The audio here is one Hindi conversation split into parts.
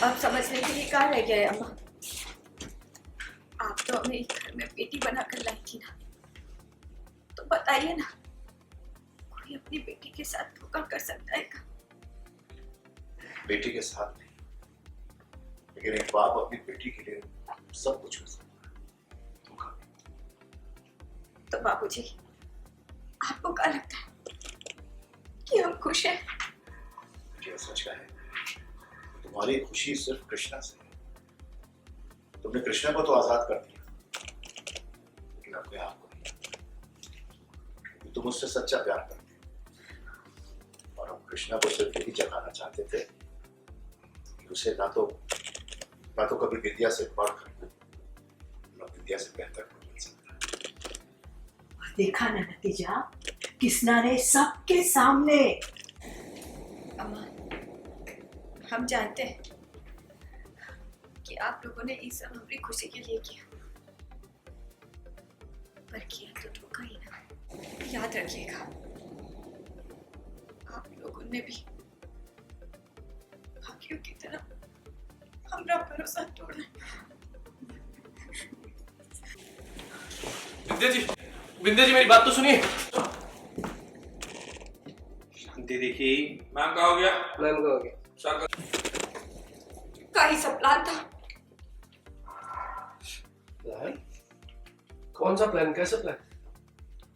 अब समझने के लिए क्या रह गया है अम्मा? आप तो हमें घर में बेटी बनाकर लाई थी ना, तो बताइए ना, कोई अपनी बेटी के साथ धोखा कर सकता है क्या? बेटी के साथ नहीं, लेकिन एक बाप अपनी बेटी के लिए सब कुछ कर सकता है, धोखा नहीं। तो बाबूजी, आपको क्या लगता है कि हम खुश हैं? मुझे सच का है, तुम्हारी खुशी सिर्फ कृष्णा से है। तुमने कृष्णा को तो आजाद कर दिया, लेकिन अपने आप को नहीं, क्योंकि तुम उससे सच्चा प्यार करते हो। और हम कृष्णा को सिर्फ यही जगाना चाहते थे कि उसे ना तो कभी विद्या से बढ़कर, ना विद्या से बेहतर कोई मिल सकता है। देखा ना नतीजा, कृष्णा ने सबके सामने। अम्मा, हम जानते हैं कि आप लोगों ने ये सब हमारी खुशी के लिए किया, पर किया तो धोखा ही ना। याद रखिएगा, आप लोगों ने भी बाकियों की तरह हमारा भरोसा तोड़ा। विंध्या जी मेरी बात तो सुनिए। शांति देखी। मैम का हो गया? मैम का हो गया। सर का ही सब प्लान था। प्लान? कौन सा प्लान? कैसा प्लान?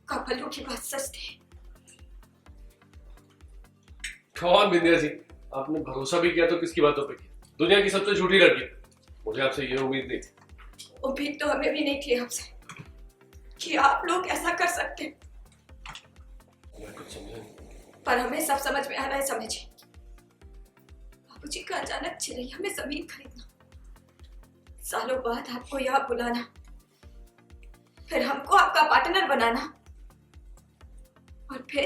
कपलों की बात सच थी। कौन विंध्या जी, आपने भरोसा भी किया तो किसकी बातों पे किया? दुनिया की सबसे झूठी लड़की। मुझे आपसे ये उम्मीद नहीं थी। उम्मीद तो हमें भी नहीं थी आपसे कि आप लोग ऐसा कर सकते। मैं कुछ समझा नहीं। पर हमें सब समझ में आ रहा है। समझिए, बाबूजी का अचानक चिरैया में जमीन खरीदना, सालों बाद आपको यहाँ बुलाना, फिर हमको आपका पार्टनर बनाना, और फिर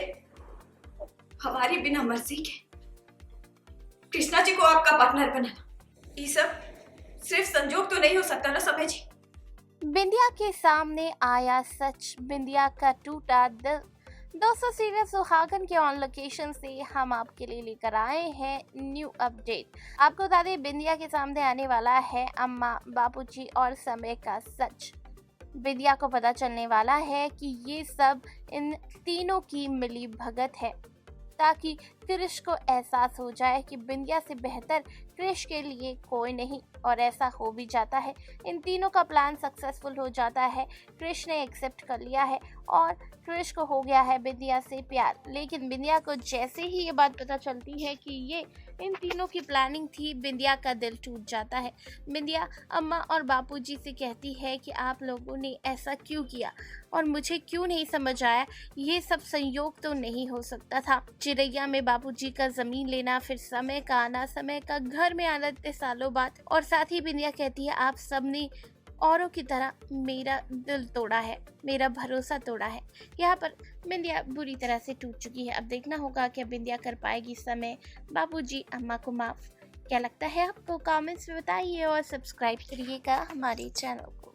हमारी बिना मर्जी के कृष्णा जी को आपका पार्टनर बनाना। ये सब सिर्फ संजोग तो नहीं हो सकता ना समय जी? बिंदिया के सामने आया सच, बिंदिया का टूटा दिल। दोस्तों, सीरियल सुहागन के ऑन लोकेशन से हम आपके लिए लेकर आए हैं न्यू अपडेट। आपको बता दें, बिंदिया के सामने आने वाला है अम्मा, बाबूजी और समय का सच। बिंदिया को पता चलने वाला है कि ये सब इन तीनों की मिली भगत है, ताकि क्रिश को एहसास हो जाए कि बिंदिया से बेहतर क्रिश के लिए कोई नहीं। और ऐसा हो भी जाता है, इन तीनों का प्लान सक्सेसफुल हो जाता है। क्रिश ने एक्सेप्ट कर लिया है और क्रिश को हो गया है बिंदिया से प्यार। लेकिन बिंदिया को जैसे ही ये बात पता चलती है कि ये इन तीनों की प्लानिंग थी, बिंदिया का दिल टूट जाता है। बिंदिया अम्मा और बापूजी से कहती है कि आप लोगों ने ऐसा क्यों किया और मुझे क्यों नहीं समझ आया। ये सब संयोग तो नहीं हो सकता था। चिरैया में बापूजी का जमीन लेना, फिर समय का आना, समय का घर में आना इतने सालों बाद। और साथ ही बिंदिया कहती है, आप सबने औरों की तरह मेरा दिल तोड़ा है, मेरा भरोसा तोड़ा है। यहाँ पर बिंदिया बुरी तरह से टूट चुकी है। अब देखना होगा कि बिंदिया कर पाएगी समय बापूजी अम्मा को माफ। क्या लगता है आपको? कमेंट्स में बताइए और सब्सक्राइब करिएगा हमारे चैनल को।